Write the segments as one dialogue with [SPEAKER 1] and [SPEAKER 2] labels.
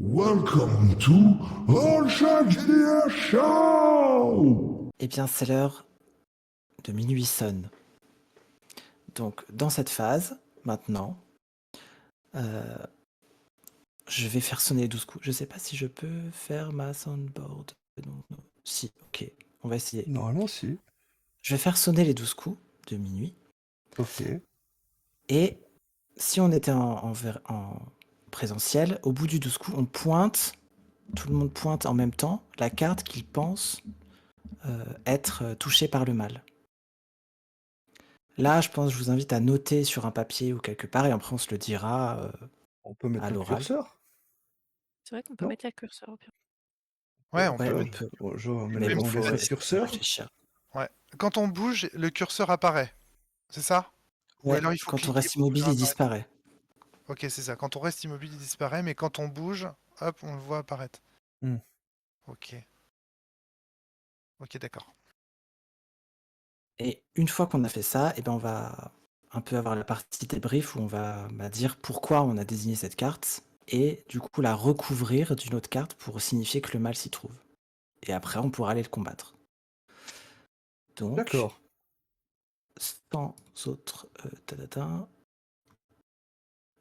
[SPEAKER 1] Welcome to All Shark GDR Show!
[SPEAKER 2] Eh bien, c'est l'heure de minuit sonne. Donc, dans cette phase, maintenant, euh, je vais faire sonner les 12 coups. Je sais pas si je peux faire ma soundboard. Non, non. Si, ok, on va essayer.
[SPEAKER 3] Normalement, si.
[SPEAKER 2] Je vais faire sonner les 12 coups de minuit.
[SPEAKER 3] Ok.
[SPEAKER 2] Et si on était en présentiel, au bout du 12 coups, on pointe, tout le monde pointe en même temps la carte qu'il pense être touchée par le mal. Là, je pense, je vous invite à noter sur un papier ou quelque part, et après on se le dira
[SPEAKER 3] On peut mettre
[SPEAKER 2] à
[SPEAKER 3] notre
[SPEAKER 2] l'oral.
[SPEAKER 3] curseur?
[SPEAKER 4] C'est vrai qu'on peut
[SPEAKER 3] Non?
[SPEAKER 4] mettre la curseur au pire.
[SPEAKER 5] Ouais, on
[SPEAKER 2] Ouais,
[SPEAKER 5] peut.
[SPEAKER 2] on
[SPEAKER 3] Ouais,
[SPEAKER 2] peut.
[SPEAKER 3] bonjour,
[SPEAKER 2] Mais
[SPEAKER 5] Oui,
[SPEAKER 2] bon,
[SPEAKER 3] on
[SPEAKER 2] faut
[SPEAKER 3] laisse le
[SPEAKER 5] mais-
[SPEAKER 3] curseur.
[SPEAKER 2] réfléchir.
[SPEAKER 5] Ouais. Quand on bouge, le curseur apparaît. C'est ça? Ou
[SPEAKER 2] Ouais,
[SPEAKER 5] alors il faut
[SPEAKER 2] quand on
[SPEAKER 5] cliquer
[SPEAKER 2] reste
[SPEAKER 5] pour
[SPEAKER 2] immobile,
[SPEAKER 5] faire
[SPEAKER 2] il
[SPEAKER 5] apparaître.
[SPEAKER 2] disparaît.
[SPEAKER 5] Ok, c'est ça. Quand on reste immobile, il disparaît, mais quand on bouge, hop, on le voit apparaître.
[SPEAKER 3] Hmm.
[SPEAKER 5] Ok. Ok, d'accord.
[SPEAKER 2] Et une fois qu'on a fait ça, eh ben on va un peu avoir la partie débrief où on va dire pourquoi on a désigné cette carte et du coup la recouvrir d'une autre carte pour signifier que le mal s'y trouve. Et après, on pourra aller le combattre. Donc,
[SPEAKER 3] D'accord.
[SPEAKER 2] sans autre tadadin,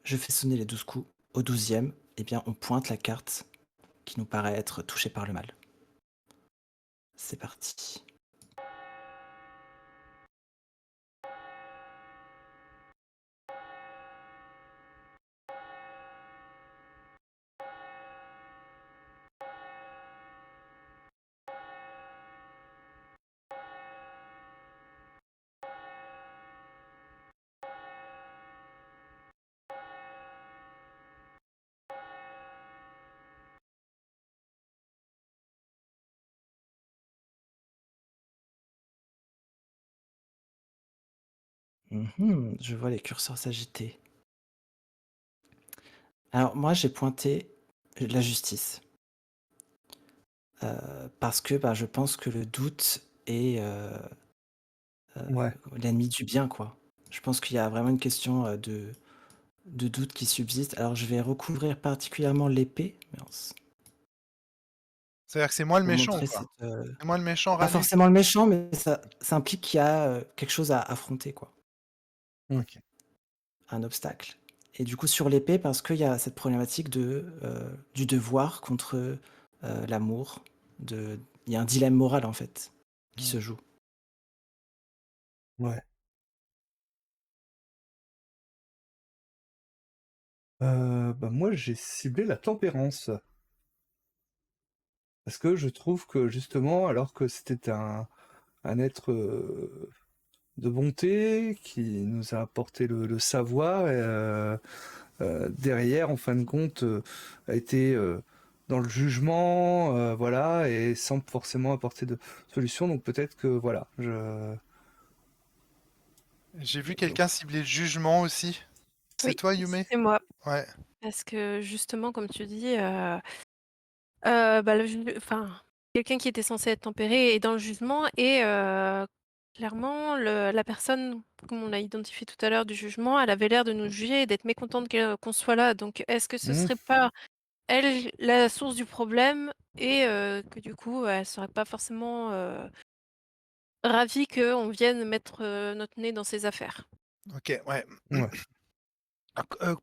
[SPEAKER 2] je fais sonner les 12 coups. Au 12e, eh bien, on pointe la carte qui nous paraît être touchée par le mal. C'est parti. Je vois les curseurs s'agiter. Alors moi, j'ai pointé la justice. Parce que je pense que le doute est
[SPEAKER 3] Ouais.
[SPEAKER 2] l'ennemi du bien, quoi. Je pense qu'il y a vraiment une question de doute qui subsiste. Alors je vais recouvrir particulièrement l'épée.
[SPEAKER 5] C'est-à-dire que c'est moi le
[SPEAKER 2] Pour
[SPEAKER 5] méchant,
[SPEAKER 2] montrer
[SPEAKER 5] quoi.
[SPEAKER 2] cette,
[SPEAKER 5] C'est moi le méchant
[SPEAKER 2] pas
[SPEAKER 5] râlé.
[SPEAKER 2] forcément le méchant, mais ça implique qu'il y a quelque chose à affronter, quoi.
[SPEAKER 5] Ok.
[SPEAKER 2] Un obstacle. Et du coup, sur l'épée, parce qu'il y a cette problématique du devoir contre l'amour. Il y a un dilemme moral, en fait, qui se joue.
[SPEAKER 3] Ouais. Moi, j'ai ciblé la tempérance. Parce que je trouve que, justement, alors que c'était un être de bonté qui nous a apporté le savoir, derrière, en fin de compte, a été dans le jugement, voilà, et sans forcément apporter de solution. Donc peut-être que, voilà,
[SPEAKER 5] J'ai vu quelqu'un cibler le jugement aussi. C'est
[SPEAKER 4] Oui,
[SPEAKER 5] toi, Yume?
[SPEAKER 4] c'est moi.
[SPEAKER 5] Ouais.
[SPEAKER 4] Parce que justement, comme tu dis, quelqu'un qui était censé être tempéré est dans le jugement et clairement, la personne, comme on l'a identifié tout à l'heure, du jugement, elle avait l'air de nous juger et d'être mécontente qu'on soit là. Donc, est-ce que ce
[SPEAKER 3] Mmh.
[SPEAKER 4] serait pas elle la source du problème et que du coup, elle serait pas forcément ravie qu'on vienne mettre notre nez dans ses affaires?
[SPEAKER 5] Ok, ouais.
[SPEAKER 3] Ouais.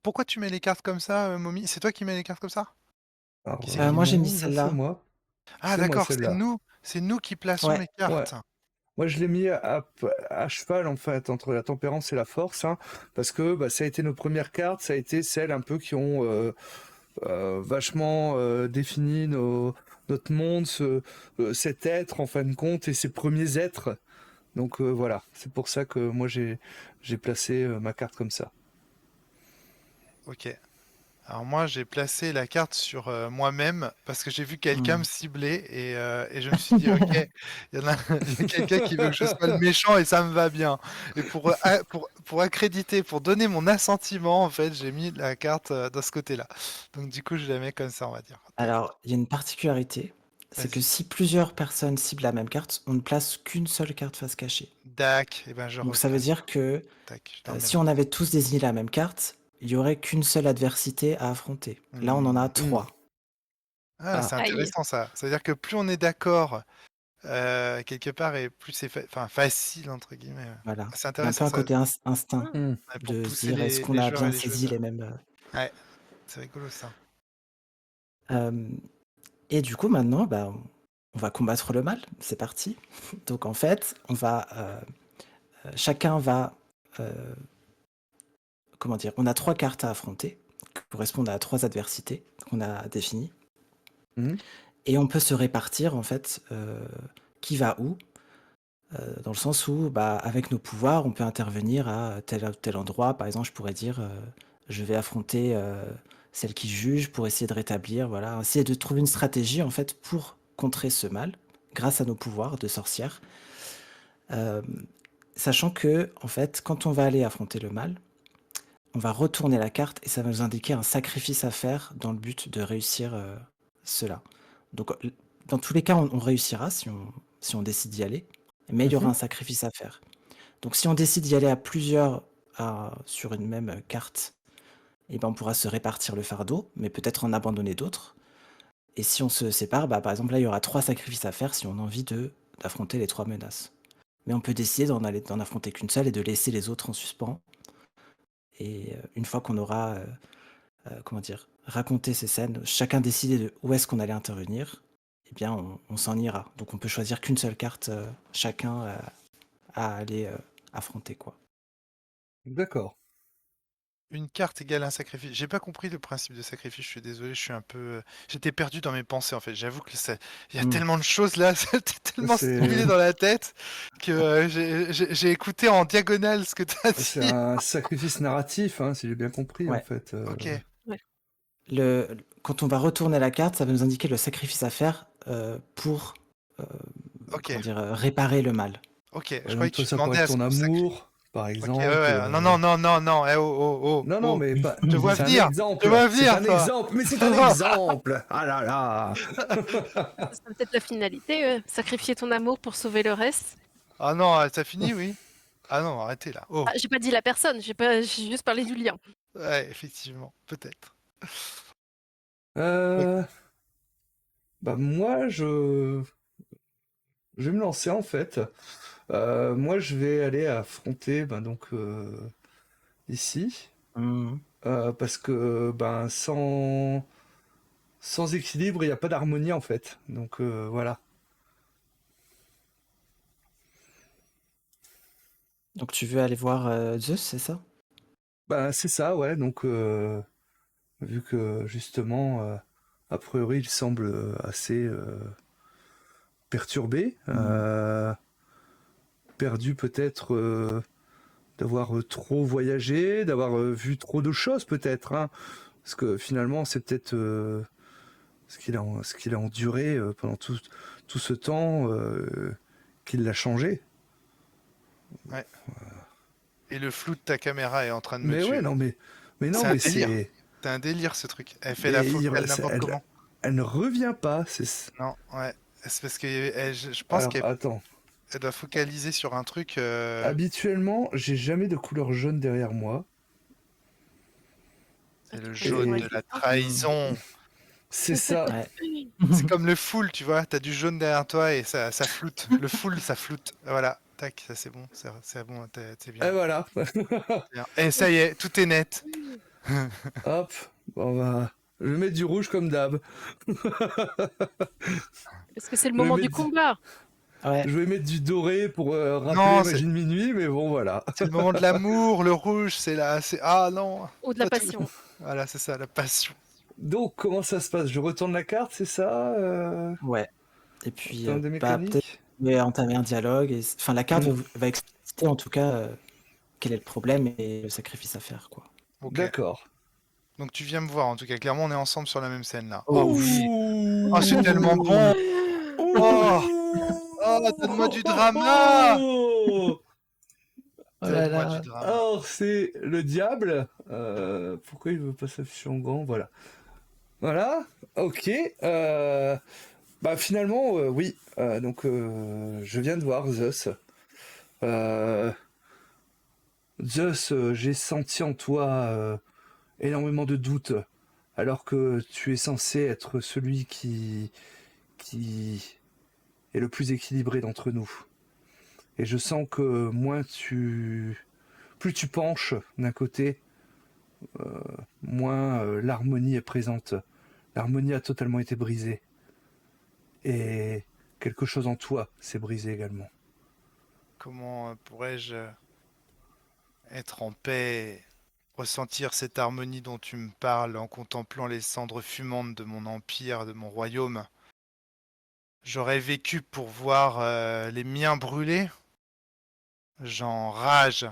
[SPEAKER 5] Pourquoi tu mets les cartes comme ça, Momi? C'est toi qui mets les cartes comme ça?
[SPEAKER 3] Alors,
[SPEAKER 5] Qui c'est qui...
[SPEAKER 2] Moi, j'ai mis
[SPEAKER 3] non, là, c'est
[SPEAKER 2] celle-là.
[SPEAKER 3] moi.
[SPEAKER 5] Ah,
[SPEAKER 3] C'est moi,
[SPEAKER 5] d'accord, c'est
[SPEAKER 3] celle-là.
[SPEAKER 5] nous. C'est nous qui plaçons
[SPEAKER 2] Ouais.
[SPEAKER 5] les
[SPEAKER 3] Ouais.
[SPEAKER 5] cartes.
[SPEAKER 3] Moi, je l'ai mis à cheval, en fait, entre la tempérance et la force, hein, parce que ça a été nos premières cartes, ça a été celles un peu qui ont vachement défini notre monde, cet être, en fin de compte, et ses premiers êtres. Donc voilà, c'est pour ça que moi, j'ai placé ma carte comme ça.
[SPEAKER 5] Ok. Alors moi, j'ai placé la carte sur moi-même parce que j'ai vu quelqu'un me cibler et je me suis dit, ok, il y en a, il y a quelqu'un qui veut que je sois le méchant et ça me va bien. Et pour accréditer, pour donner mon assentiment, en fait, j'ai mis la carte de ce côté-là. Donc du coup, je la mets comme ça, on va dire. Tac,
[SPEAKER 2] Alors, il y a une particularité, c'est que
[SPEAKER 5] vas-y.
[SPEAKER 2] si plusieurs personnes ciblent la même carte, on ne place qu'une seule carte face cachée.
[SPEAKER 5] Dac, et ben je
[SPEAKER 2] Donc ça veut
[SPEAKER 5] replace.
[SPEAKER 2] dire que
[SPEAKER 5] Tac, je te remets
[SPEAKER 2] si
[SPEAKER 5] là.
[SPEAKER 2] on avait tous désigné la même carte, il y aurait qu'une seule adversité à affronter. Là, on en a
[SPEAKER 5] Hmm.
[SPEAKER 2] 3.
[SPEAKER 5] Ah,
[SPEAKER 3] Ah.
[SPEAKER 5] c'est
[SPEAKER 4] Aïe.
[SPEAKER 5] intéressant ça. C'est-à-dire que plus on est d'accord, quelque part, et plus c'est facile, entre guillemets.
[SPEAKER 2] Voilà.
[SPEAKER 5] C'est
[SPEAKER 2] Il y a un peu
[SPEAKER 5] intéressant
[SPEAKER 2] un
[SPEAKER 5] ça,
[SPEAKER 2] côté instinct
[SPEAKER 3] Hmm.
[SPEAKER 5] pour
[SPEAKER 2] de se
[SPEAKER 5] pousser
[SPEAKER 2] dire est-ce qu'on
[SPEAKER 5] les
[SPEAKER 2] a
[SPEAKER 5] joueurs et
[SPEAKER 2] bien
[SPEAKER 5] les
[SPEAKER 2] saisi
[SPEAKER 5] joueuses.
[SPEAKER 2] les mêmes.
[SPEAKER 5] Ouais, c'est rigolo ça.
[SPEAKER 2] Euh, et du coup, maintenant, bah, on va combattre le mal. C'est parti. Donc, en fait, chacun va. Comment dire? On a 3 cartes à affronter qui correspondent à 3 adversités qu'on a définies.
[SPEAKER 3] Mhm.
[SPEAKER 2] Et on peut se répartir, en fait, qui va où. Dans le sens où, bah, avec nos pouvoirs, on peut intervenir à tel endroit. Par exemple, je pourrais dire, je vais affronter celle qui juge pour essayer de rétablir, voilà, essayer de trouver une stratégie en fait pour contrer ce mal grâce à nos pouvoirs de sorcière. Euh, Sachant que, en fait, quand on va aller affronter le mal, on va retourner la carte et ça va nous indiquer un sacrifice à faire dans le but de réussir cela. Donc, dans tous les cas, on réussira si on décide d'y aller, mais il y aura un sacrifice à faire. Donc si on décide d'y aller à plusieurs sur une même carte, eh ben, on pourra se répartir le fardeau, mais peut-être en abandonner d'autres. Et si on se sépare, bah, par exemple là il y aura 3 sacrifices à faire si on a envie d'affronter les 3 menaces. Mais on peut décider d'en affronter qu'une seule et de laisser les autres en suspens. Et une fois qu'on aura comment dire, raconté ces scènes, chacun décidé de où est-ce qu'on allait intervenir, eh bien on s'en ira. Donc on peut choisir qu'une seule carte chacun à aller affronter quoi.
[SPEAKER 3] D'accord.
[SPEAKER 5] Une carte égale un sacrifice. J'ai pas compris le principe de sacrifice, je suis désolé, je suis un peu. J'étais perdu dans mes pensées en fait. J'avoue que il y a
[SPEAKER 2] Hmm.
[SPEAKER 5] tellement de choses là, c'était tellement
[SPEAKER 3] C'est
[SPEAKER 5] stimulé dans la tête que j'ai écouté en diagonale ce que tu as
[SPEAKER 3] c'est
[SPEAKER 5] dit.
[SPEAKER 3] un sacrifice narratif, hein, si j'ai bien compris, en
[SPEAKER 2] Ouais.
[SPEAKER 3] fait.
[SPEAKER 5] Ok,
[SPEAKER 2] Quand on va retourner la carte, ça va nous indiquer le sacrifice à faire pour euh,
[SPEAKER 5] ok,
[SPEAKER 2] comment dire, réparer le mal.
[SPEAKER 5] ok.
[SPEAKER 3] Par
[SPEAKER 5] Je croyais
[SPEAKER 3] exemple,
[SPEAKER 5] que
[SPEAKER 3] toi,
[SPEAKER 5] tu
[SPEAKER 3] ça pourrait
[SPEAKER 5] demandais
[SPEAKER 3] être
[SPEAKER 5] à ce
[SPEAKER 3] ton
[SPEAKER 5] qu'on
[SPEAKER 3] amour, par
[SPEAKER 5] Ok, ouais,
[SPEAKER 3] exemple.
[SPEAKER 5] ouais. Non, non, non, non, non. Oh, oh, oh,
[SPEAKER 3] Non, non,
[SPEAKER 5] oh.
[SPEAKER 3] mais pas...
[SPEAKER 5] Je te vois
[SPEAKER 3] c'est un
[SPEAKER 5] venir. Je te
[SPEAKER 3] exemple.
[SPEAKER 5] vois
[SPEAKER 3] C'est
[SPEAKER 5] venir,
[SPEAKER 3] un
[SPEAKER 5] toi.
[SPEAKER 3] exemple. Mais c'est un exemple. Ah là là.
[SPEAKER 4] Ce serait peut-être la finalité, sacrifier ton amour pour sauver le reste.
[SPEAKER 5] Ah non, ça finit, oui. Ah non, arrêtez là. Oh,
[SPEAKER 4] Ah, j'ai pas dit la personne, j'ai juste parlé du lien.
[SPEAKER 5] ouais, effectivement, peut-être. Ok.
[SPEAKER 3] Euh, Bah moi, je vais me lancer en fait. Moi, je vais aller affronter, ben donc ici,
[SPEAKER 2] Mhm.
[SPEAKER 3] parce que ben sans équilibre, il n'y a pas d'harmonie en fait. Donc voilà.
[SPEAKER 2] Donc tu veux aller voir Zeus, c'est ça?
[SPEAKER 3] Ben c'est ça, ouais. Donc vu que justement, a priori, il semble assez perturbé,
[SPEAKER 2] Mhm.
[SPEAKER 3] perdu peut-être d'avoir trop voyagé, d'avoir vu trop de choses peut-être, hein. Parce que finalement, c'est peut-être ce qu'il a enduré pendant tout ce temps qui l'a changé.
[SPEAKER 5] Ouais. Et le flou de ta caméra est en train de me
[SPEAKER 3] Mais ouais,
[SPEAKER 5] tuer.
[SPEAKER 3] mais non,
[SPEAKER 5] C'est un
[SPEAKER 3] mais
[SPEAKER 5] délire.
[SPEAKER 3] c'est,
[SPEAKER 5] C'est un délire ce truc. Elle fait la
[SPEAKER 3] mais
[SPEAKER 5] focale n'importe comment.
[SPEAKER 3] elle ne revient pas.
[SPEAKER 5] Non, ouais. C'est parce que je pense
[SPEAKER 3] Alors
[SPEAKER 5] qu'elle
[SPEAKER 3] attends.
[SPEAKER 5] doit focaliser sur un truc.
[SPEAKER 3] Habituellement, j'ai jamais de couleur jaune derrière moi.
[SPEAKER 5] C'est le
[SPEAKER 4] Ça
[SPEAKER 5] jaune
[SPEAKER 4] pourrait
[SPEAKER 5] de
[SPEAKER 4] être
[SPEAKER 5] la
[SPEAKER 4] ça.
[SPEAKER 5] trahison.
[SPEAKER 3] C'est ça.
[SPEAKER 2] Ouais.
[SPEAKER 5] C'est comme le full, tu vois. T'as du jaune derrière toi et ça floute. Le full, ça floute. Voilà. Tac, ça c'est bon. C'est bon, c'est bien.
[SPEAKER 3] Et voilà.
[SPEAKER 5] Bien. Et ça y est, tout est net.
[SPEAKER 3] Hop. Bon, bah, je vais mettre du rouge comme d'hab.
[SPEAKER 4] Parce que c'est le
[SPEAKER 3] Je vais
[SPEAKER 4] moment du
[SPEAKER 3] mettre,
[SPEAKER 4] combat.
[SPEAKER 2] Ouais.
[SPEAKER 3] je vais mettre du doré pour rappeler
[SPEAKER 5] Non,
[SPEAKER 3] Magie de minuit, mais bon, voilà.
[SPEAKER 5] c'est le moment de l'amour. Le rouge, c'est là. Ah non.
[SPEAKER 4] Ou de la
[SPEAKER 5] Pas tout.
[SPEAKER 4] passion.
[SPEAKER 5] Voilà, c'est ça, la passion.
[SPEAKER 3] Donc, comment ça se passe? Je retourne la carte, c'est ça
[SPEAKER 2] Ouais. Et
[SPEAKER 3] en
[SPEAKER 2] puis
[SPEAKER 3] termes de
[SPEAKER 2] bah, peut-être
[SPEAKER 3] mécanique?
[SPEAKER 2] entamer un dialogue. Enfin, la carte
[SPEAKER 3] Hmm.
[SPEAKER 2] va expliciter en tout cas quel est le problème et le sacrifice à faire, quoi.
[SPEAKER 5] Ok.
[SPEAKER 3] D'accord.
[SPEAKER 5] Donc tu viens me voir, en tout cas. Clairement, on est ensemble sur la même scène là.
[SPEAKER 2] Oh
[SPEAKER 5] Oh oui.
[SPEAKER 3] Ouh.
[SPEAKER 5] Oh, c'est tellement bon. Oh, oh, donne-moi du drama.
[SPEAKER 3] Oh.
[SPEAKER 2] Oh là
[SPEAKER 5] Donne-moi du
[SPEAKER 2] là.
[SPEAKER 5] drama.
[SPEAKER 3] Alors, c'est le diable. Pourquoi il veut pas s'afficher en grand? Voilà. Voilà. Ok. Bah finalement, oui. Donc, je viens de voir Zeus. Euh, Zeus, j'ai senti en toi énormément de doutes alors que tu es censé être celui qui est le plus équilibré d'entre nous. Et je sens que plus tu penches d'un côté, moins l'harmonie est présente. L'harmonie a totalement été brisée. Et quelque chose en toi s'est brisé également.
[SPEAKER 5] Comment pourrais-je être en paix, ressentir cette harmonie dont tu me parles en contemplant les cendres fumantes de mon empire, de mon royaume? J'aurais vécu pour voir les miens brûler. J'enrage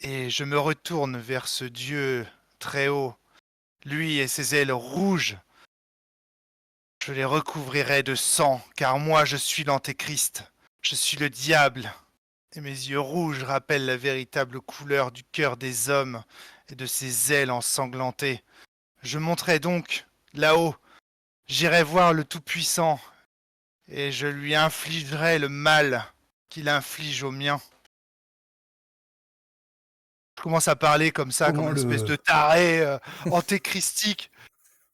[SPEAKER 5] et je me retourne vers ce Dieu très haut, lui et ses ailes rouges. Je les recouvrirai de sang, car moi je suis l'Antéchrist, je suis le diable, et mes yeux rouges rappellent la véritable couleur du cœur des hommes et de ses ailes ensanglantées. Je monterai donc là-haut, j'irai voir le Tout-Puissant, et je lui infligerai le mal qu'il inflige aux miens. Je commence à parler comme ça, comme
[SPEAKER 3] Comment
[SPEAKER 5] une espèce
[SPEAKER 3] le...
[SPEAKER 5] de taré antéchristique.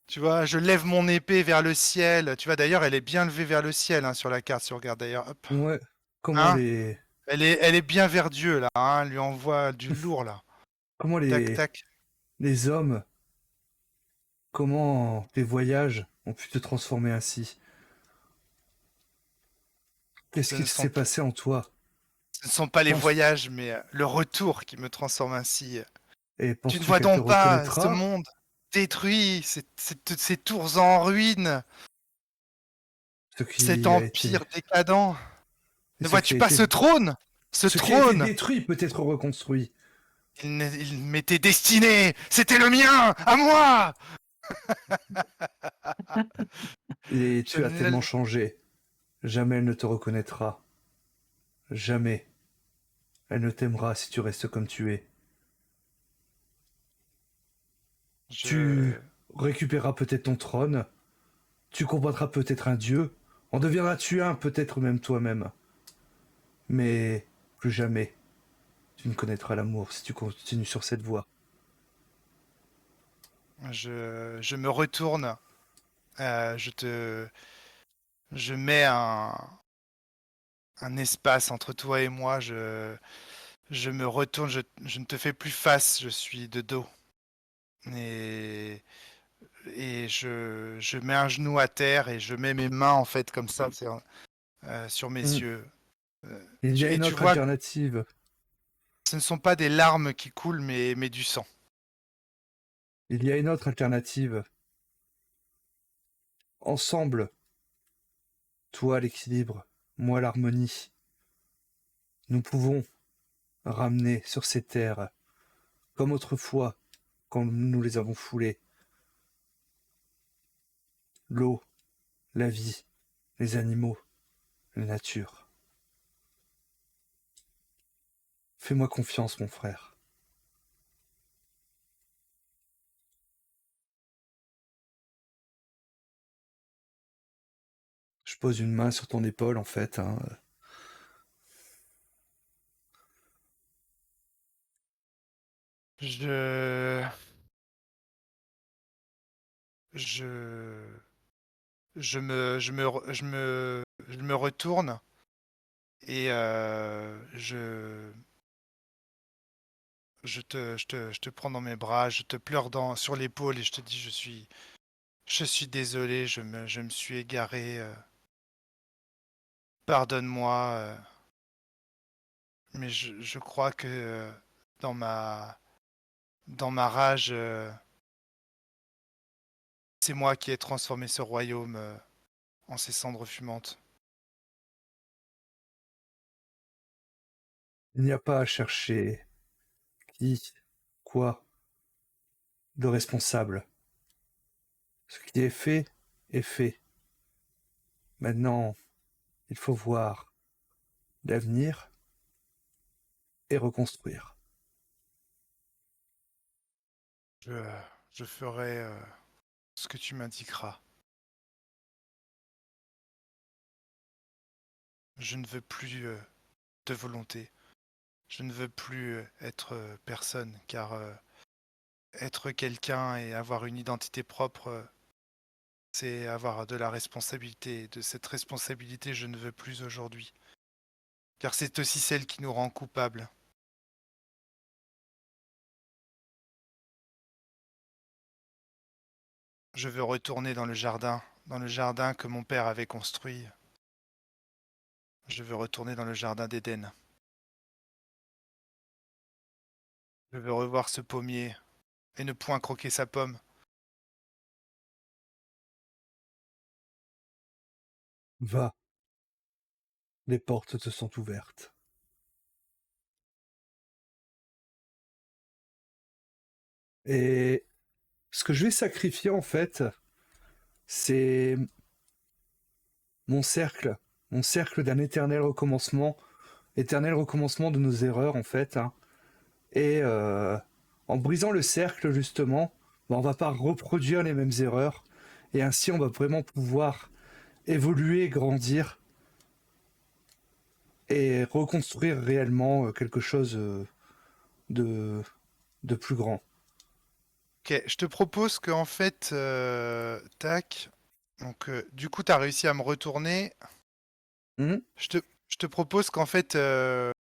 [SPEAKER 5] Tu vois, je lève mon épée vers le ciel. Tu vois, d'ailleurs, elle est bien levée vers le ciel hein, sur la carte, si on regarde d'ailleurs. Hop.
[SPEAKER 3] Ouais, comment
[SPEAKER 5] Hein
[SPEAKER 3] les...
[SPEAKER 5] elle est bien vers Dieu, là. Hein, lui envoie du lourd, là.
[SPEAKER 3] Comment
[SPEAKER 5] Tac, tac.
[SPEAKER 3] les hommes, comment les voyages ont pu te transformer ainsi? Qu'est-ce
[SPEAKER 5] Ce
[SPEAKER 3] qui
[SPEAKER 5] ne
[SPEAKER 3] s'est
[SPEAKER 5] sont,
[SPEAKER 3] passé en toi?
[SPEAKER 5] ce ne sont pas les
[SPEAKER 3] Pense...
[SPEAKER 5] voyages, mais le retour qui me transforme ainsi.
[SPEAKER 3] Et
[SPEAKER 5] Tu ne
[SPEAKER 3] penses-tu
[SPEAKER 5] vois
[SPEAKER 3] qu'elle te
[SPEAKER 5] donc pas ce
[SPEAKER 3] reconnaîtra?
[SPEAKER 5] monde détruit, ces tours en ruine,
[SPEAKER 3] Ce
[SPEAKER 5] cet
[SPEAKER 3] qui a été...
[SPEAKER 5] empire décadent.
[SPEAKER 3] Et
[SPEAKER 5] Ne
[SPEAKER 3] ce qui
[SPEAKER 5] vois-tu
[SPEAKER 3] a
[SPEAKER 5] pas
[SPEAKER 3] été...
[SPEAKER 5] ce trône? Ce
[SPEAKER 3] Ce qui a été
[SPEAKER 5] trône!
[SPEAKER 3] détruit peut être reconstruit.
[SPEAKER 5] Il m'était destiné! C'était le mien! À moi!
[SPEAKER 3] Et
[SPEAKER 5] Je
[SPEAKER 3] tu as tellement
[SPEAKER 5] ne-
[SPEAKER 3] changé. Jamais elle ne te reconnaîtra. Jamais. Elle ne t'aimera si tu restes comme tu es. Tu
[SPEAKER 5] je...
[SPEAKER 3] récupéreras peut-être ton trône. Tu combattras peut-être un dieu. En deviendras-tu un, peut-être même toi-même. Mais plus jamais tu ne connaîtras l'amour si tu continues sur cette voie.
[SPEAKER 5] Je me retourne, je mets un espace entre toi et moi, je me retourne, je ne te fais plus face, je suis de dos. Et, je mets un genou à terre et je mets mes mains en fait comme ça sur mes
[SPEAKER 3] Hmm.
[SPEAKER 5] yeux. Euh,
[SPEAKER 3] Il y a
[SPEAKER 5] et
[SPEAKER 3] une
[SPEAKER 5] tu
[SPEAKER 3] autre
[SPEAKER 5] vois,
[SPEAKER 3] alternative.
[SPEAKER 5] ce ne sont pas des larmes qui coulent, mais du sang.
[SPEAKER 3] Il y a une autre alternative. Ensemble, toi l'équilibre, moi l'harmonie, nous pouvons ramener sur ces terres, comme autrefois, quand nous les avons foulées, l'eau, la vie, les animaux, la nature. Fais-moi confiance, mon frère. Je pose une main sur ton épaule, en fait. Hein.
[SPEAKER 5] Je, je, je me retourne et je te prends dans mes bras, je te pleure sur l'épaule et je te dis je suis désolé, je me suis égaré, pardonne-moi, mais je crois que dans dans ma rage, c'est moi qui ai transformé ce royaume en ces cendres fumantes.
[SPEAKER 3] Il n'y a pas à chercher qui, quoi, de responsable. Ce qui est fait. Maintenant, il faut voir l'avenir et reconstruire.
[SPEAKER 5] Je, je ferai ce que tu m'indiqueras. Je ne veux plus de volonté. Je ne veux plus être personne, car être quelqu'un et avoir une identité propre, c'est avoir de la responsabilité. De cette responsabilité, je ne veux plus aujourd'hui. Car c'est aussi celle qui nous rend coupables. Je veux retourner dans le jardin que mon père avait construit. Je veux retourner dans le jardin d'Éden. Je veux revoir ce pommier et ne point croquer sa pomme.
[SPEAKER 3] Va, les portes te sont ouvertes. Et ce que je vais sacrifier, en fait, c'est mon cercle d'un éternel recommencement de nos erreurs, en fait. Hein. Et en brisant le cercle, justement, bah, on va pas reproduire les mêmes erreurs. Et ainsi, on va vraiment pouvoir évoluer, grandir et reconstruire réellement quelque chose de, de plus grand.
[SPEAKER 5] Ok, je te propose que en fait, tac. Donc, du coup, tu as réussi à me retourner.
[SPEAKER 3] Mhm.
[SPEAKER 5] Je te propose qu'en fait,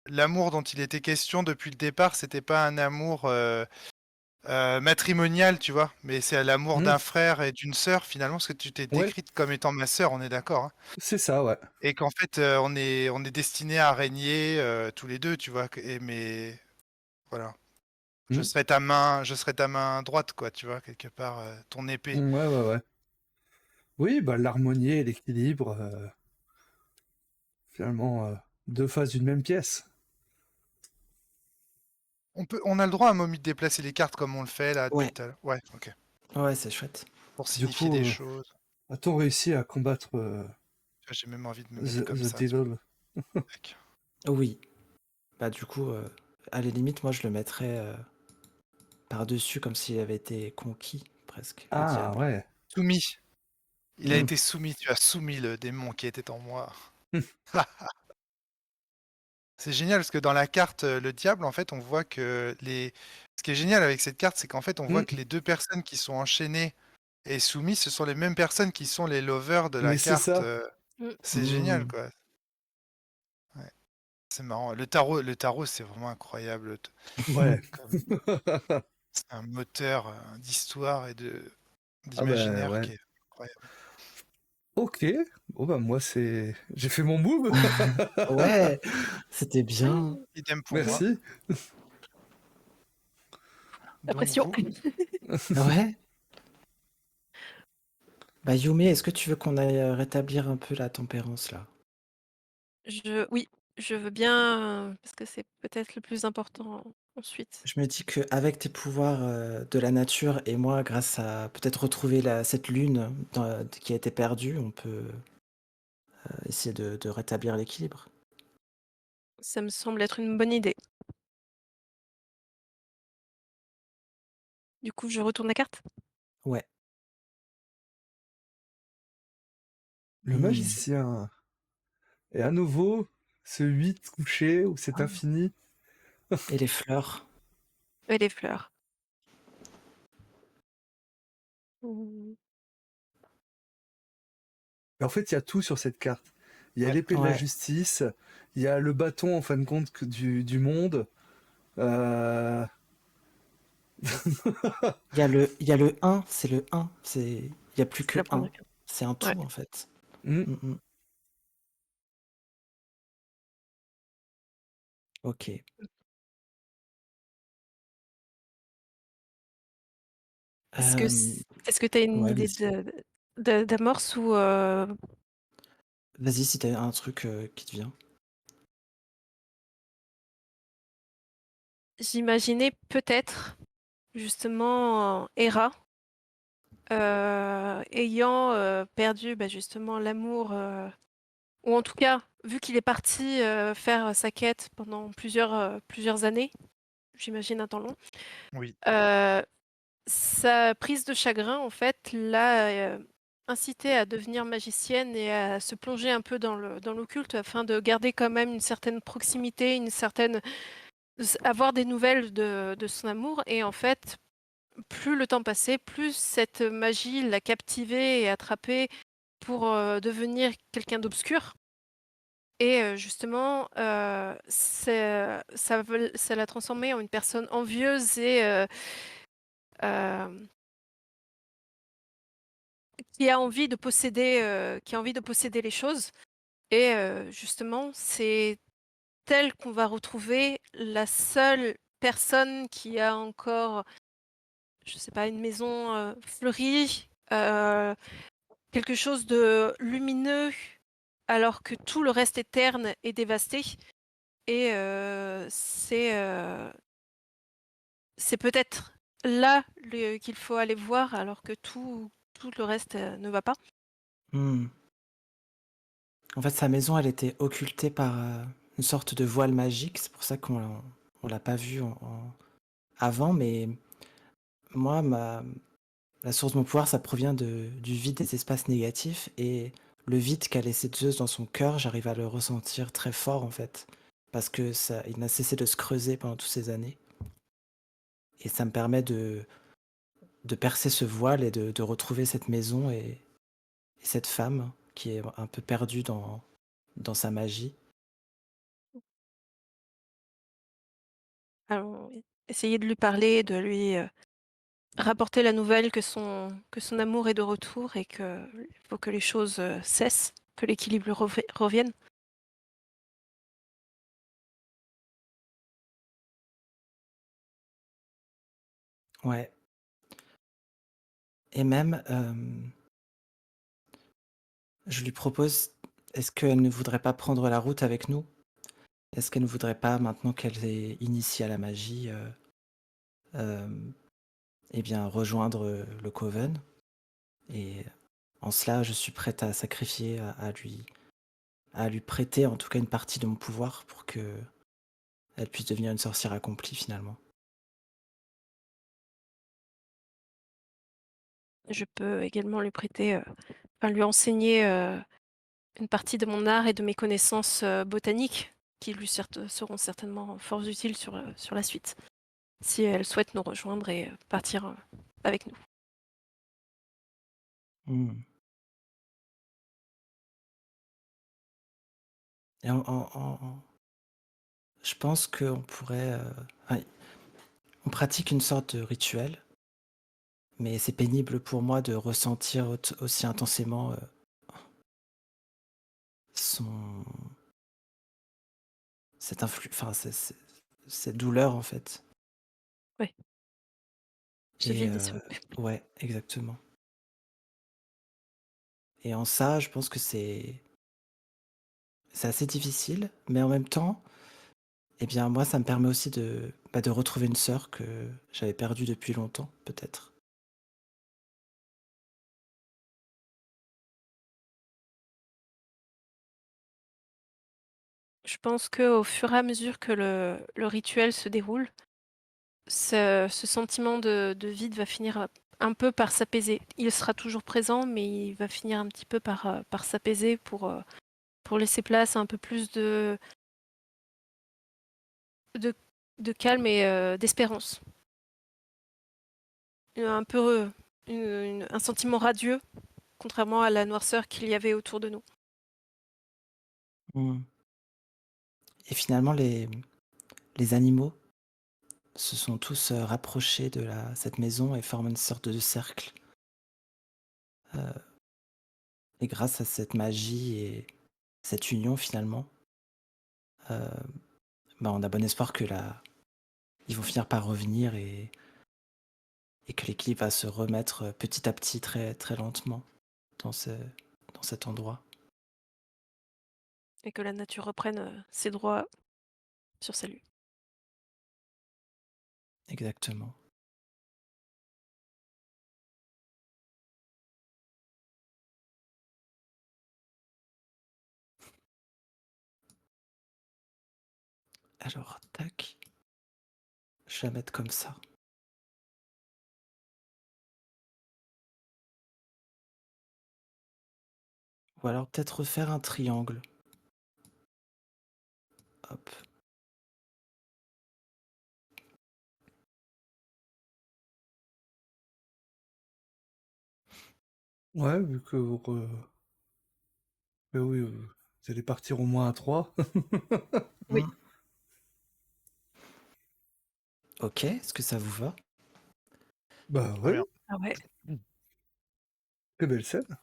[SPEAKER 5] l'amour dont il était question depuis le départ, c'était pas un amour matrimonial, tu vois, mais c'est l'amour
[SPEAKER 3] Mhm.
[SPEAKER 5] d'un frère et d'une sœur finalement, parce que tu t'es
[SPEAKER 3] Ouais,
[SPEAKER 5] décrite comme étant ma sœur, on est d'accord, hein.
[SPEAKER 3] c'est ça, ouais.
[SPEAKER 5] Et qu'en fait, on est destinés à régner tous les deux, tu vois. Mais voilà,
[SPEAKER 3] Mhm.
[SPEAKER 5] je serai ta main droite, quoi, tu vois, quelque part, ton épée.
[SPEAKER 3] Ouais, ouais, ouais. Oui, bah, l'harmonie et l'équilibre, finalement, deux faces d'une même pièce.
[SPEAKER 5] On a le droit à un moment de déplacer les cartes comme on le fait là depuis
[SPEAKER 2] Ouais,
[SPEAKER 5] tout à l'heure. Ouais, ok.
[SPEAKER 2] ouais, c'est chouette.
[SPEAKER 5] Pour
[SPEAKER 3] Du
[SPEAKER 5] signifier
[SPEAKER 3] coup,
[SPEAKER 5] des choses.
[SPEAKER 3] a-t-on réussi à combattre
[SPEAKER 5] Tu vois, j'ai même envie de me mettre comme
[SPEAKER 3] The
[SPEAKER 5] ça, tu vois.
[SPEAKER 3] Devil?
[SPEAKER 5] Tac.
[SPEAKER 2] Oui. Bah du coup, à la limite, moi je le mettrais par-dessus comme s'il avait été conquis, presque, le
[SPEAKER 3] Ah,
[SPEAKER 2] diable.
[SPEAKER 3] ouais.
[SPEAKER 5] Soumis. Il a
[SPEAKER 2] Hmm.
[SPEAKER 5] été soumis. Tu as soumis le démon qui était en moi. C'est génial parce que dans la carte, le diable, en fait, on voit que les. Ce qui est génial avec cette carte, c'est qu'en fait, on voit
[SPEAKER 3] Mhm.
[SPEAKER 5] que les deux personnes qui sont enchaînées et soumises, ce sont les mêmes personnes qui sont les lovers de la
[SPEAKER 3] Mais c'est
[SPEAKER 5] carte.
[SPEAKER 3] ça.
[SPEAKER 4] Mm.
[SPEAKER 5] C'est génial,
[SPEAKER 2] Hmm.
[SPEAKER 5] quoi. Ouais, c'est marrant. Le tarot, c'est vraiment incroyable.
[SPEAKER 3] Ouais.
[SPEAKER 5] Comme- C'est un moteur d'histoire et
[SPEAKER 3] Ah bah
[SPEAKER 5] d'imaginaire
[SPEAKER 3] ouais.
[SPEAKER 5] qui est incroyable.
[SPEAKER 3] Ok. Bon bah moi c'est... J'ai fait mon move.
[SPEAKER 2] Ouais, c'était bien.
[SPEAKER 5] Idem pour moi.
[SPEAKER 3] Merci.
[SPEAKER 4] La
[SPEAKER 5] Donc
[SPEAKER 4] pression.
[SPEAKER 5] vous,
[SPEAKER 2] Ouais. Bah Yumi, est-ce que tu veux qu'on aille rétablir un peu la tempérance là?
[SPEAKER 4] Oui, je veux bien, parce que c'est peut-être le plus important ensuite.
[SPEAKER 2] Je me dis qu'avec tes pouvoirs de la nature et moi, grâce à peut-être retrouver cette lune qui a été perdue, on peut essayer de rétablir l'équilibre.
[SPEAKER 4] Ça me semble être une bonne idée. Du coup, je retourne la carte.
[SPEAKER 2] Ouais.
[SPEAKER 3] Le
[SPEAKER 2] Hmm.
[SPEAKER 3] magicien. Et à nouveau, ce 8 couché ou cet
[SPEAKER 2] Ah.
[SPEAKER 3] infini.
[SPEAKER 2] Et les fleurs.
[SPEAKER 4] Et les fleurs. Mm.
[SPEAKER 3] Et en fait, il y a tout sur cette carte. Il y a
[SPEAKER 5] ouais.
[SPEAKER 3] l'épée de la
[SPEAKER 2] Ouais.
[SPEAKER 3] justice, il y a le bâton en fin de compte du monde. Euh,
[SPEAKER 2] Il y a le 1, c'est le 1. Il n'y a plus
[SPEAKER 4] C'est
[SPEAKER 2] que
[SPEAKER 4] la
[SPEAKER 2] 1.
[SPEAKER 4] première carte.
[SPEAKER 2] C'est un
[SPEAKER 4] Ouais.
[SPEAKER 2] tout en fait.
[SPEAKER 3] hmm.
[SPEAKER 2] Mm, mm. Ok.
[SPEAKER 4] Est-ce que
[SPEAKER 2] Euh,
[SPEAKER 4] est-ce que tu as une
[SPEAKER 2] ouais,
[SPEAKER 4] idée
[SPEAKER 2] vas-y.
[SPEAKER 4] d'amorce ou
[SPEAKER 2] Vas-y si t'as un truc qui te vient.
[SPEAKER 4] j'imaginais peut-être justement Hera ayant perdu justement l'amour, ou en tout cas, vu qu'il est parti faire sa quête pendant plusieurs années, j'imagine un temps long,
[SPEAKER 5] Oui.
[SPEAKER 4] euh, sa prise de chagrin, en fait, l'a incité à devenir magicienne et à se plonger un peu dans l'occulte afin de garder quand même une certaine proximité, avoir des nouvelles de son amour. Et en fait, plus le temps passait, plus cette magie l'a captivé et attrapé pour devenir quelqu'un d'obscur. Et justement, ça l'a transformé en une personne envieuse et qui a envie de posséder les choses. Et justement, c'est elle qu'on va retrouver la seule personne qui a encore, je sais pas, une maison fleurie, quelque chose de lumineux, alors que tout le reste est terne et dévasté. Et c'est peut-être là qu'il faut aller voir, alors que tout le reste ne va pas.
[SPEAKER 2] Hmm. En fait, sa maison, elle était occultée par une sorte de voile magique. C'est pour ça on l'a pas vue avant. Mais moi, la source de mon pouvoir, ça provient du vide des espaces négatifs. Et le vide qu'a laissé Zeus dans son cœur, j'arrive à le ressentir très fort, en fait. Parce que il n'a cessé de se creuser pendant toutes ces années. Et ça me permet de percer ce voile et de retrouver cette maison et cette femme qui est un peu perdue dans sa magie.
[SPEAKER 4] Alors, essayer de lui parler, de lui rapporter la nouvelle que son amour est de retour et qu'il faut que les choses cessent, que l'équilibre revienne.
[SPEAKER 2] Ouais. Et même, je lui propose, est-ce qu'elle ne voudrait pas prendre la route avec nous? Est-ce qu'elle ne voudrait pas, maintenant qu'elle est initiée à la magie, eh bien, rejoindre le Coven? Et en cela, je suis prête à sacrifier, à lui prêter en tout cas une partie de mon pouvoir pour que elle puisse devenir une sorcière accomplie finalement.
[SPEAKER 4] Je peux également lui prêter, enfin lui enseigner une partie de mon art et de mes connaissances botaniques qui lui seront certainement fort utiles sur la suite, si elle souhaite nous rejoindre et partir avec nous.
[SPEAKER 2] Mmh. Et je pense qu'on pourrait, enfin, on pratique une sorte de rituel, mais c'est pénible pour moi de ressentir aussi intensément, son enfin, cette douleur en fait.
[SPEAKER 4] Oui, ce
[SPEAKER 2] Et
[SPEAKER 4] vide et ce
[SPEAKER 2] ouais, exactement. Et en ça, je pense que c'est assez difficile, mais en même temps, eh bien, moi, ça me permet aussi de retrouver une sœur que j'avais perdue depuis longtemps, peut-être.
[SPEAKER 4] Je pense qu'au fur et à mesure que le rituel se déroule, ce sentiment de vide va finir un peu par s'apaiser. Il sera toujours présent, mais il va finir un petit peu par s'apaiser pour laisser place à un peu plus de, de calme et d'espérance. Un peu un sentiment radieux, contrairement à la noirceur qu'il y avait autour de nous.
[SPEAKER 2] Mmh. Et finalement, les animaux se sont tous rapprochés de cette maison et forment une sorte de cercle. Euh, et grâce à cette magie et cette union, finalement, euh, bah, on a bon espoir que ils vont finir par revenir et que l'équilibre va se remettre petit à petit, très, très lentement dans dans cet endroit.
[SPEAKER 4] Et que la nature reprenne ses droits sur sa lune.
[SPEAKER 2] Exactement. Alors, tac, je vais la mettre comme ça. Ou alors peut-être refaire un triangle. Hop.
[SPEAKER 3] Ouais, vu que oui, vous allez partir au moins à 3.
[SPEAKER 4] Oui.
[SPEAKER 2] Hmm. Ok, est-ce que ça vous va?
[SPEAKER 3] Bah
[SPEAKER 5] Très
[SPEAKER 3] ouais,
[SPEAKER 5] bien.
[SPEAKER 4] Ah ouais.
[SPEAKER 3] très belle scène.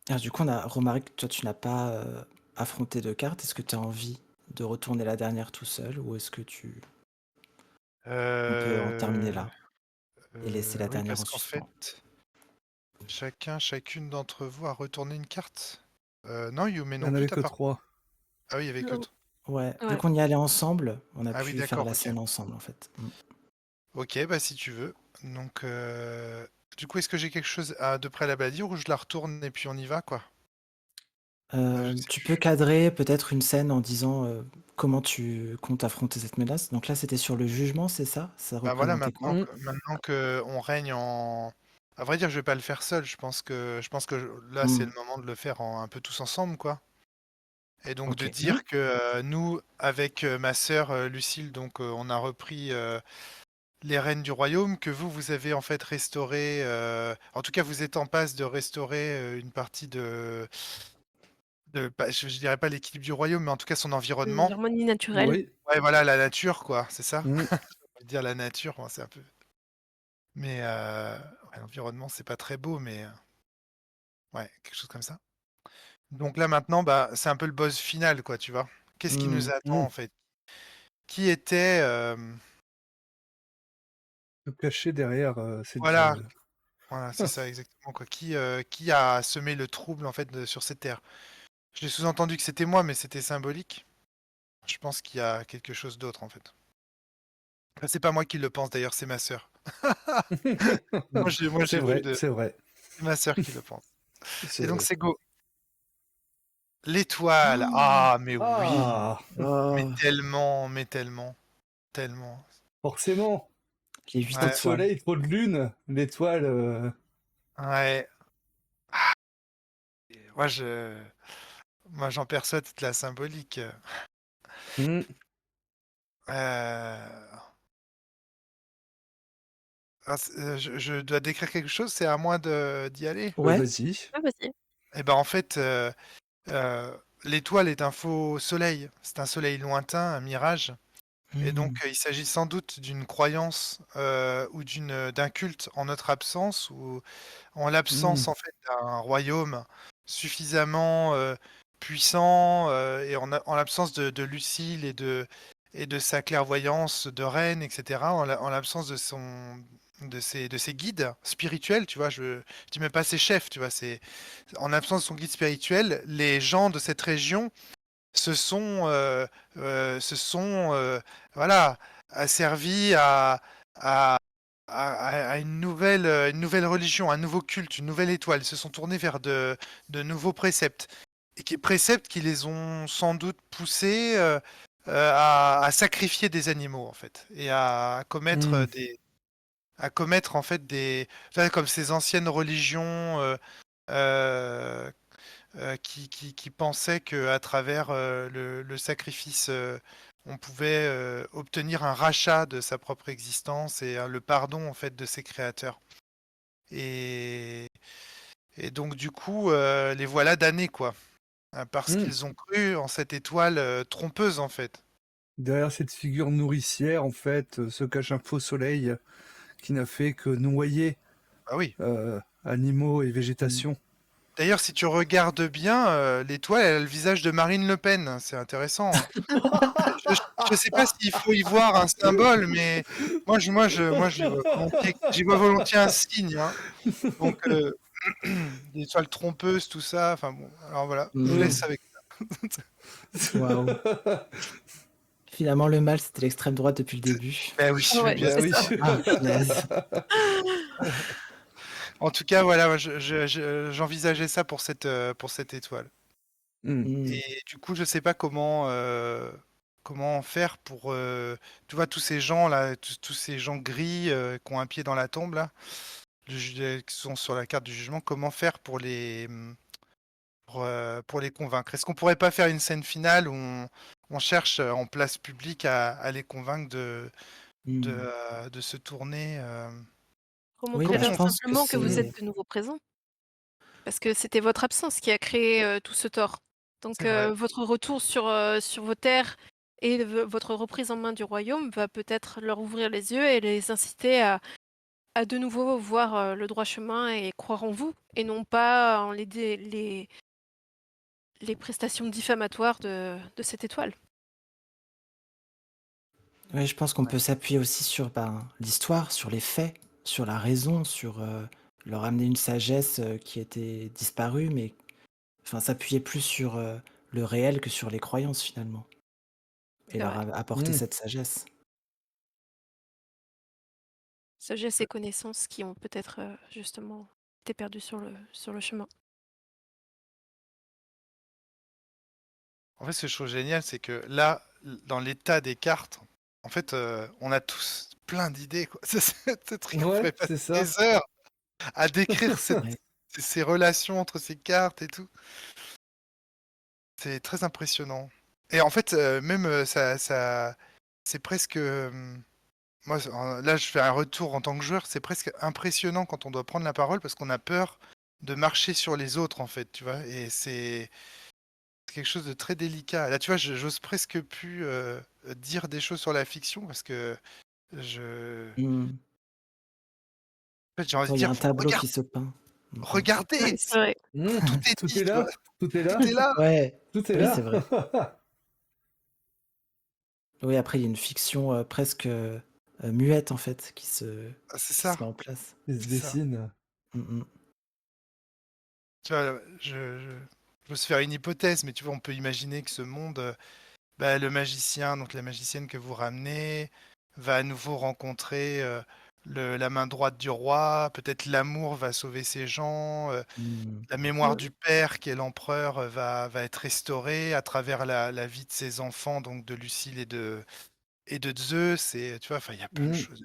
[SPEAKER 2] Alors, du coup, on a remarqué que toi, tu n'as pas affronté de carte. Est-ce que tu as envie de retourner la dernière tout seul ou est-ce que on peut en terminer
[SPEAKER 5] Euh,
[SPEAKER 2] là et laisser la
[SPEAKER 5] oui,
[SPEAKER 2] dernière
[SPEAKER 5] parce
[SPEAKER 2] en
[SPEAKER 5] qu'en
[SPEAKER 2] suspens?
[SPEAKER 5] fait, chacune d'entre vous a retourné une carte. Non, Yume
[SPEAKER 3] Il n'y
[SPEAKER 5] non
[SPEAKER 3] en
[SPEAKER 5] plus,
[SPEAKER 3] avait
[SPEAKER 5] t'as
[SPEAKER 3] que
[SPEAKER 5] pas.
[SPEAKER 3] 3.
[SPEAKER 5] Ah oui, il y avait que.
[SPEAKER 4] Non.
[SPEAKER 2] Ouais, vu
[SPEAKER 4] Ouais.
[SPEAKER 2] qu'on y allait ensemble, on a
[SPEAKER 5] Ah oui,
[SPEAKER 2] pu faire
[SPEAKER 5] d'accord,
[SPEAKER 2] la
[SPEAKER 5] ok.
[SPEAKER 2] scène ensemble en fait.
[SPEAKER 5] Ok, bah si tu veux. Donc, du coup, est-ce que j'ai quelque chose de préalable à dire ou je la retourne et puis on y va, quoi? Je sais
[SPEAKER 2] Tu peux
[SPEAKER 5] plus.
[SPEAKER 2] cadrer peut-être une scène en disant comment tu comptes affronter cette menace. Donc là, c'était sur le jugement, c'est ça? Ça
[SPEAKER 5] Bah voilà,
[SPEAKER 2] représentait quoi?
[SPEAKER 5] maintenant que on règne en. À vrai dire, je vais pas le faire seul. Je pense que là, c'est
[SPEAKER 2] Hmm,
[SPEAKER 5] le moment de le faire un peu tous ensemble, quoi. Et donc de
[SPEAKER 2] ok.
[SPEAKER 5] dire que nous, avec ma sœur Lucille, donc on a repris les rênes du royaume, que vous avez en fait restauré, en tout cas vous êtes en passe de restaurer une partie je dirais pas l'équilibre du royaume, mais en tout cas son environnement.
[SPEAKER 4] L'harmonie naturelle.
[SPEAKER 3] Oui.
[SPEAKER 5] Ouais, voilà, la nature, quoi, c'est ça?
[SPEAKER 3] Mm.
[SPEAKER 5] On va dire la nature, bon, c'est un peu. Mais ouais, l'environnement, c'est pas très beau, mais ouais, quelque chose comme ça. Donc là maintenant, bah, c'est un peu le boss final, quoi, tu vois. Qu'est-ce qui nous
[SPEAKER 2] Hmm,
[SPEAKER 5] attend
[SPEAKER 3] Mm.
[SPEAKER 5] en fait? Qui était
[SPEAKER 3] Se cacher derrière cette
[SPEAKER 5] voilà,
[SPEAKER 3] ville.
[SPEAKER 5] voilà, c'est ça exactement quoi. Qui a semé le trouble en fait sur cette terre? Je l'ai sous-entendu que c'était moi, mais c'était symbolique. Je pense qu'il y a quelque chose d'autre en fait. Enfin, c'est pas moi qui le pense d'ailleurs, c'est ma sœur.
[SPEAKER 2] hmm.
[SPEAKER 5] Moi
[SPEAKER 3] C'est
[SPEAKER 5] j'ai vu
[SPEAKER 3] vrai,
[SPEAKER 5] de.
[SPEAKER 3] c'est vrai,
[SPEAKER 5] C'est ma sœur qui le pense.
[SPEAKER 3] c'est
[SPEAKER 5] Et donc
[SPEAKER 3] vrai.
[SPEAKER 5] c'est go. L'étoile. Ah, mais oui.
[SPEAKER 3] Ah,
[SPEAKER 5] Mais
[SPEAKER 2] Oh,
[SPEAKER 5] tellement, mais tellement, tellement.
[SPEAKER 3] forcément.
[SPEAKER 2] les huit
[SPEAKER 3] Trop de
[SPEAKER 5] Ouais,
[SPEAKER 2] étoiles.
[SPEAKER 3] soleil, trop de lune. L'étoile.
[SPEAKER 5] ouais. Moi je, moi j'en perçois toute la symbolique.
[SPEAKER 3] Mm.
[SPEAKER 5] Euh, je dois décrire quelque chose, c'est à moi d'y aller.
[SPEAKER 2] Ouais,
[SPEAKER 3] Vas-y.
[SPEAKER 4] Ah, vas-y.
[SPEAKER 5] Et ben en fait, l'étoile est un faux soleil. C'est un soleil lointain, un mirage. Et donc,
[SPEAKER 2] hmm,
[SPEAKER 5] il s'agit sans doute d'une croyance ou d'un culte en notre absence, ou en
[SPEAKER 3] Mm.
[SPEAKER 5] l'absence en fait d'un royaume suffisamment puissant et en l'absence de Lucille et de sa clairvoyance de reine, etc. En l'absence de ses guides spirituels, tu vois. Je dis même pas ses chefs, tu vois. C'est en l'absence de son guide spirituel, les gens de cette région se sont, euh, se sont voilà, asservis à, à une nouvelle religion, un nouveau culte, une nouvelle étoile. Ils se sont tournés vers de nouveaux préceptes. Préceptes qui les ont sans doute poussés à sacrifier des animaux, en fait, et
[SPEAKER 3] Mm.
[SPEAKER 5] à commettre en fait enfin, comme ces anciennes religions euh, qui pensait qu'à travers le sacrifice, on pouvait obtenir un rachat de sa propre existence et le pardon en fait de ses créateurs. Et, et donc du coup, les voilà damnés quoi, hein, parce
[SPEAKER 3] Mm.
[SPEAKER 5] qu'ils ont cru en cette étoile trompeuse en fait.
[SPEAKER 3] Derrière cette figure nourricière, en fait, se cache un faux soleil qui n'a fait que noyer
[SPEAKER 5] Ah oui.
[SPEAKER 3] animaux et
[SPEAKER 2] hmm.
[SPEAKER 3] végétation.
[SPEAKER 5] D'ailleurs, si tu regardes bien, l'étoile, elle a le visage de Marine Le Pen. C'est intéressant, hein. Je sais pas s'il faut y voir un symbole, mais j'y vois volontiers un signe, hein. Donc, des étoiles trompeuses, tout ça. Enfin bon, alors voilà, je vous
[SPEAKER 2] Hmm,
[SPEAKER 5] laisse avec.
[SPEAKER 2] waouh. Finalement, le mal, c'était l'extrême droite depuis le début.
[SPEAKER 5] Ben oui,
[SPEAKER 4] Ah
[SPEAKER 5] oui,
[SPEAKER 4] ouais,
[SPEAKER 5] bien
[SPEAKER 3] Bah
[SPEAKER 4] c'est
[SPEAKER 5] sûr.
[SPEAKER 3] oui.
[SPEAKER 4] ça.
[SPEAKER 2] Ah, punaise.
[SPEAKER 5] En tout cas, voilà, moi, j'envisageais ça pour cette étoile.
[SPEAKER 3] Mm.
[SPEAKER 2] Hmm.
[SPEAKER 5] Et du coup, je sais pas comment faire pour, tu vois, tous ces gens là, tous ces gens gris qui ont un pied dans la tombe là, qui sont sur la carte du jugement. Comment faire pour les convaincre? Est-ce qu'on pourrait pas faire une scène finale où on cherche en place publique à les convaincre
[SPEAKER 2] Hmm.
[SPEAKER 5] de se tourner.
[SPEAKER 2] Oui,
[SPEAKER 4] Remontrer
[SPEAKER 2] bah, je
[SPEAKER 4] leur
[SPEAKER 5] Comment
[SPEAKER 2] pense que
[SPEAKER 4] simplement que vous
[SPEAKER 2] c'est.
[SPEAKER 4] êtes de nouveau présent. Parce que c'était votre absence qui a créé, tout ce tort. Donc,
[SPEAKER 5] c'est vrai.
[SPEAKER 4] votre retour sur vos terres et votre reprise en main du royaume va peut-être leur ouvrir les yeux et les inciter à de nouveau voir, le droit chemin et croire en vous et non pas en les prestations diffamatoires de cette étoile.
[SPEAKER 2] Oui, je pense qu'on
[SPEAKER 5] Ouais.
[SPEAKER 2] peut s'appuyer aussi sur ben, l'histoire, sur les faits, sur la raison, sur leur amener une sagesse qui était disparue, mais enfin s'appuyer plus sur le réel que sur les croyances finalement, et
[SPEAKER 4] C'est
[SPEAKER 2] leur
[SPEAKER 4] vrai.
[SPEAKER 2] apporter
[SPEAKER 3] Hmm.
[SPEAKER 2] cette sagesse.
[SPEAKER 4] Sagesse et connaissances qui ont peut-être, justement été perdues sur le chemin.
[SPEAKER 5] En fait, ce que je trouve génial, c'est que là, dans l'état des cartes, en fait, on a tous plein d'idées, quoi. Ce truc, on
[SPEAKER 3] Ouais,
[SPEAKER 5] pourrait passer
[SPEAKER 3] c'est ça.
[SPEAKER 5] des heures à décrire
[SPEAKER 2] Ouais.
[SPEAKER 5] ces relations entre ces cartes et tout. C'est très impressionnant. Et en fait, même c'est presque. Moi, là, je fais un retour en tant que joueur. C'est presque impressionnant quand on doit prendre la parole parce qu'on a peur de marcher sur les autres, en fait, tu vois. Et c'est quelque chose de très délicat. Là, tu vois, j'ose presque plus dire des choses sur la fiction parce que je.
[SPEAKER 2] Hmm.
[SPEAKER 5] En fait, j'ai envie de
[SPEAKER 2] Il y a
[SPEAKER 5] dire,
[SPEAKER 2] un tableau qui se peint. Hmm, hmm.
[SPEAKER 4] Ouais,
[SPEAKER 5] regardez,
[SPEAKER 4] c'est vrai.
[SPEAKER 3] Hmm.
[SPEAKER 5] tout est
[SPEAKER 3] Tout
[SPEAKER 5] dit,
[SPEAKER 3] est
[SPEAKER 5] tu vois.
[SPEAKER 3] là. Tout est
[SPEAKER 5] Tout
[SPEAKER 3] là.
[SPEAKER 5] est là.
[SPEAKER 2] Ouais,
[SPEAKER 3] Tout est
[SPEAKER 2] oui, c'est
[SPEAKER 3] là.
[SPEAKER 2] vrai. Oui, après, il y a une fiction presque muette en fait
[SPEAKER 5] Ah, c'est
[SPEAKER 2] qui se
[SPEAKER 5] ça,
[SPEAKER 2] met en place.
[SPEAKER 3] Il se
[SPEAKER 5] c'est ça.
[SPEAKER 3] dessine.
[SPEAKER 2] Hmm, hmm.
[SPEAKER 5] Tu vois, je veux se faire une hypothèse, mais tu vois, on peut imaginer que ce monde, bah, le magicien, donc la magicienne que vous ramenez, va à nouveau rencontrer la main droite du roi. Peut-être l'amour va sauver ces gens.
[SPEAKER 2] Hmm.
[SPEAKER 5] La mémoire
[SPEAKER 4] Mmh.
[SPEAKER 5] du père, qui est l'empereur, va être restaurée à travers la vie de ses enfants, donc de Lucille et de Zeus. Et tu vois, enfin, il y a plein de
[SPEAKER 3] Hmm.
[SPEAKER 5] choses.